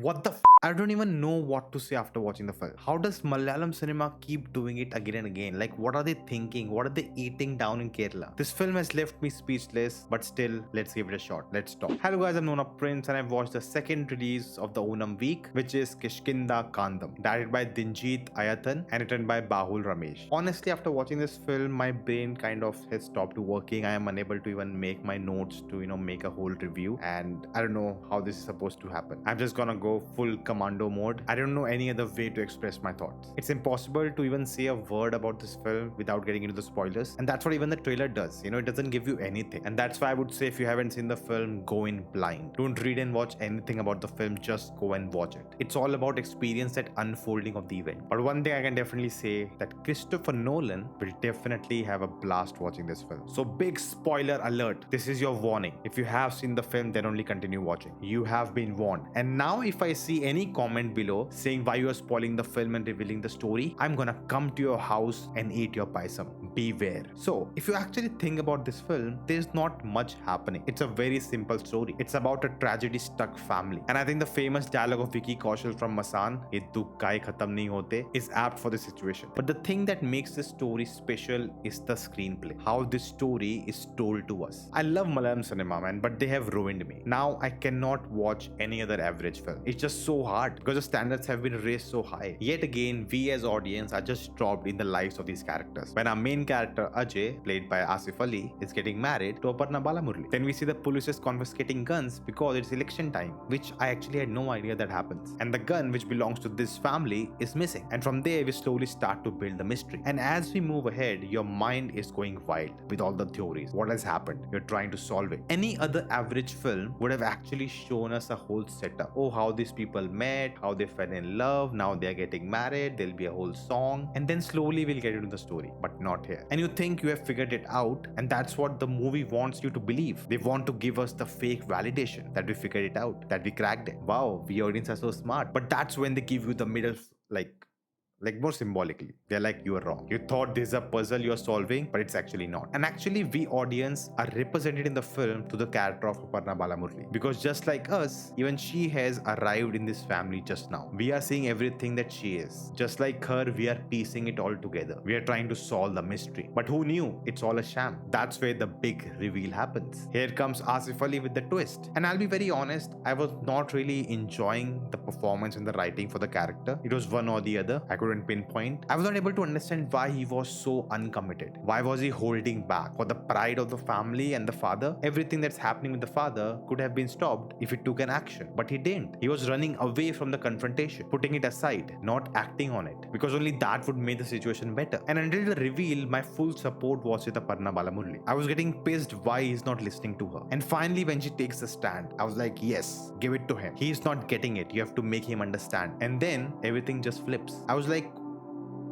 What the I don't even know what to say after watching the film. How does Malayalam cinema keep doing it again and again? Like, what are they thinking? What are they eating down in Kerala? This film has left me speechless, but still, let's give it a shot. Let's talk. Hello guys, I'm Nona Prince and I've watched the second release of the Onam week, which is Kishkindha Kaandam, directed by Dinjith Ayyathan and written by Bahul RamesThe. Honestly, after watching this film, my brain kind of has stopped working. I am unable to even make my notes to, make a whole review, and I don't know how this is supposed to happen. I'm just gonna go full commando mode. I don't know any other way to express my thoughts. It's impossible to even say a word about this film without getting into the spoilers, and that's what even the trailer does. It doesn't give you anything, and that's why I would say if you haven't seen the film, go in blind. Don't read and watch anything about the film, just go and watch it. It's all about experience that unfolding of the event. But one thing I can definitely say that Christopher Nolan will definitely have a blast watching this film. So big spoiler alert, this is your warning. If you have seen the film, then only continue watching. You have been warned. And now if I see any comment below saying why you are spoiling the film and revealing the story, I'm gonna come to your house and eat your paisam. Beware. So if you actually think about this film, there's not much happening. It's a very simple story. It's about a tragedy stuck family. And I think the famous dialogue of Vicky Kaushal from Masan, "Ye dukh kai khatam nahi hote," is apt for the situation. But the thing that makes this story special is the screenplay. How this story is told to us. I love Malayalam cinema, man, but they have ruined me. Now I cannot watch any other average film. It's just so hard because the standards have been raised so high. Yet again, we as audience are just dropped in the lives of these characters. When our main character Ajay, played by Asif Ali, is getting married to Aparna Balamurali, then we see the police is confiscating guns because it's election time, which I actually had no idea that happens. And the gun which belongs to this family is missing. And from there, we slowly start to build the mystery. And as we move ahead, your mind is going wild with all the theories. What has happened? You're trying to solve it. Any other average film would have actually shown us a whole setup. Oh, how these people met, how they fell in love, now they're getting married, there'll be a whole song, and then slowly we'll get into the story. But not here. And you think you have figured it out, and that's what the movie wants you to believe. They want to give us the fake validation that we figured it out, that we cracked it. Wow, we audience are so smart. But that's when they give you the middle, like more symbolically, they're like, you are wrong. You thought this is a puzzle you're solving, but it's actually not. And actually, we audience are represented in the film to the character of Aparna Balamurali, because just like us, even she has arrived in this family just now. We are seeing everything that she is. Just like her, we are piecing it all together. We are trying to solve the mystery. But who knew? It's all a sham. That's where the big reveal happens. Here comes Asif Ali with the twist. And I'll be very honest, I was not really enjoying the performance and the writing for the character. It was one or the other. I couldn't pinpoint. I was not able to understand why he was so uncommitted. Why was he holding back? For the pride of the family and the father, everything that's happening with the father could have been stopped if he took an action. But he didn't. He was running away from the confrontation, putting it aside, not acting on it, because only that would make the situation better. And until the reveal, my full support was with Aparna Balamurali. I was getting pissed why he's not listening to her. And finally, when she takes the stand, I was like, yes, give it to him. He's not getting it. You have to make him understand. And then everything just flips. I was like,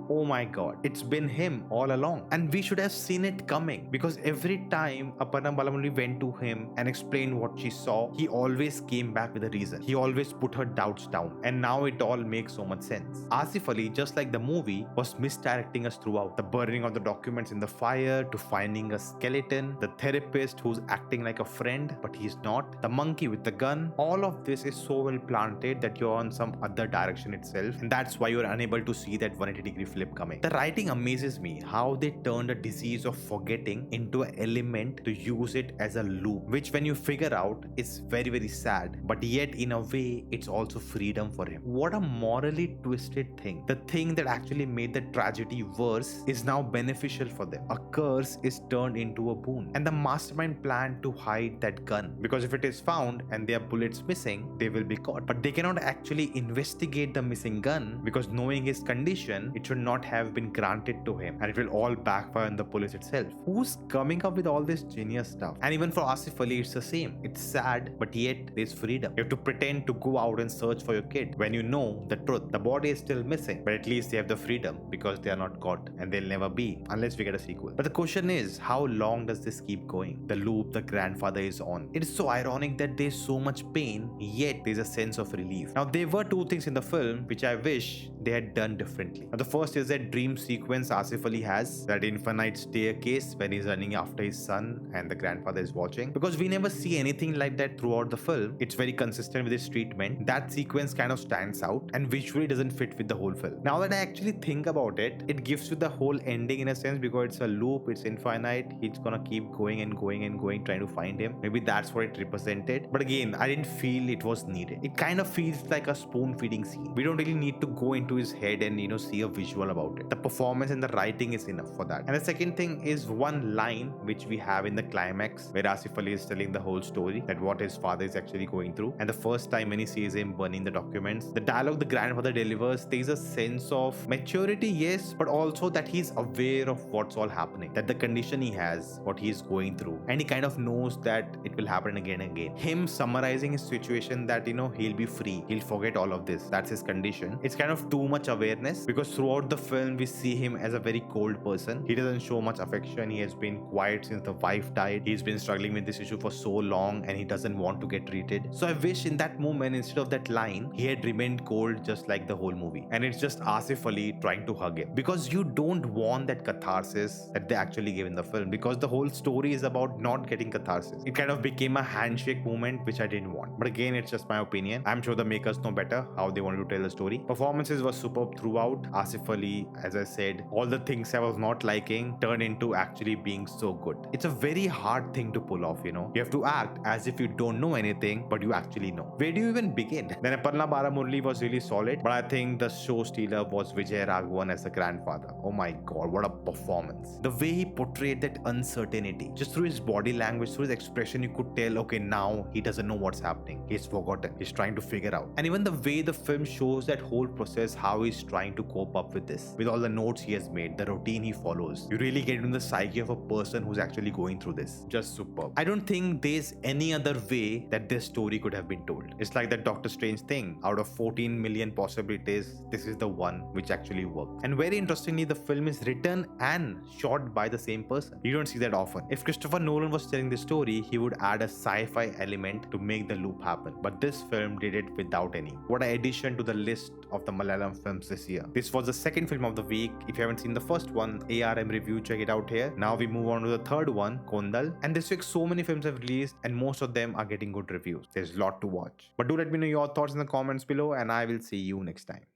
oh my god, it's been him all along. And we should have seen it coming, because every time Aparna Balamurali went to him and explained what she saw, he always came back with a reason. He always put her doubts down. And now it all makes so much sense. Asif Ali, just like the movie, was misdirecting us throughout. The burning of the documents in the fire, to finding a skeleton, the therapist who's acting like a friend but he's not, the monkey with the gun. All of this is so well planted that you're on some other direction itself, and that's why you're unable to see that 180-degree flip coming. The writing amazes me, how they turned a disease of forgetting into an element to use it as a loop, which when you figure out is very, very sad, but yet in a way it's also freedom for him. What a morally twisted thing. The thing that actually made the tragedy worse is now beneficial for them. A curse is turned into a boon, and the mastermind planned to hide that gun, because if it is found and there are bullets missing, they will be caught. But they cannot actually investigate the missing gun, because knowing his condition, it should not have been granted to him, and it will all backfire on the police itself. Who's coming up with all this genius stuff? And even for Asif Ali, it's the same. It's sad, but yet there's freedom. You have to pretend to go out and search for your kid when you know the truth. The body is still missing, but at least they have the freedom, because they are not caught, and they'll never be unless we get a sequel. But the question is, how long does this keep going? The loop the grandfather is on. It is so ironic that there's so much pain, yet there's a sense of relief. Now, there were two things in the film which I wish they had done differently. Now, the first first is that dream sequence Asif Ali has, that infinite staircase when he's running after his son and the grandfather is watching. Because we never see anything like that throughout the film. It's very consistent with his treatment. That sequence kind of stands out and visually doesn't fit with the whole film. Now that I actually think about it, it gives you the whole ending in a sense because it's a loop, it's infinite. He's gonna keep going and going and going trying to find him. Maybe that's what it represented. But again, I didn't feel it was needed. It kind of feels like a spoon feeding scene. We don't really need to go into his head and see a visual about it. The performance and the writing is enough for that. And the second thing is one line which we have in the climax where Asif Ali is telling the whole story, that what his father is actually going through. And the first time when he sees him burning the documents, the dialogue the grandfather delivers, there's a sense of maturity, yes, but also that he's aware of what's all happening, that the condition he has, what he's going through, and he kind of knows that it will happen again and again. Him summarizing his situation that he'll be free, he'll forget all of this, that's his condition. It's kind of too much awareness because throughout the film we see him as a very cold person. He doesn't show much affection. He has been quiet since the wife died. He's been struggling with this issue for so long and he doesn't want to get treated. So I wish in that moment, instead of that line, he had remained cold just like the whole movie. And it's just Asif Ali trying to hug him, because you don't want that catharsis that they actually gave in the film, because the whole story is about not getting catharsis. It kind of became a handshake moment which I didn't want. But again, it's just my opinion. I'm sure the makers know better how they wanted to tell the story. Performances were superb throughout. Asif Ali, as I said, all the things I was not liking turned into actually being so good. It's a very hard thing to pull off, You have to act as if you don't know anything, but you actually know. Where do you even begin? Then Aparna Balamurali was really solid, but I think the show stealer was Vijayaraghavan as the grandfather. Oh my god, what a performance. The way he portrayed that uncertainty, just through his body language, through his expression, you could tell, okay, now he doesn't know what's happening. He's forgotten. He's trying to figure out. And even the way the film shows that whole process, how he's trying to cope up with this, with all the notes he has made, the routine he follows. You really get into the psyche of a person who's actually going through this. Just superb. I don't think there's any other way that this story could have been told. It's like that Doctor Strange thing. Out of 14 million possibilities, this is the one which actually worked. And very interestingly, the film is written and shot by the same person. You don't see that often. If Christopher Nolan was telling the story, he would add a sci-fi element to make the loop happen. But this film did it without any. What an addition to the list of the Malayalam films this year. This was the second film of the week. If you haven't seen the first one, ARM review, check it out here. Now we move on to the third one, Kondal. And this week so many films have released and most of them are getting good reviews. There's a lot to watch. But do let me know your thoughts in the comments below and I will see you next time.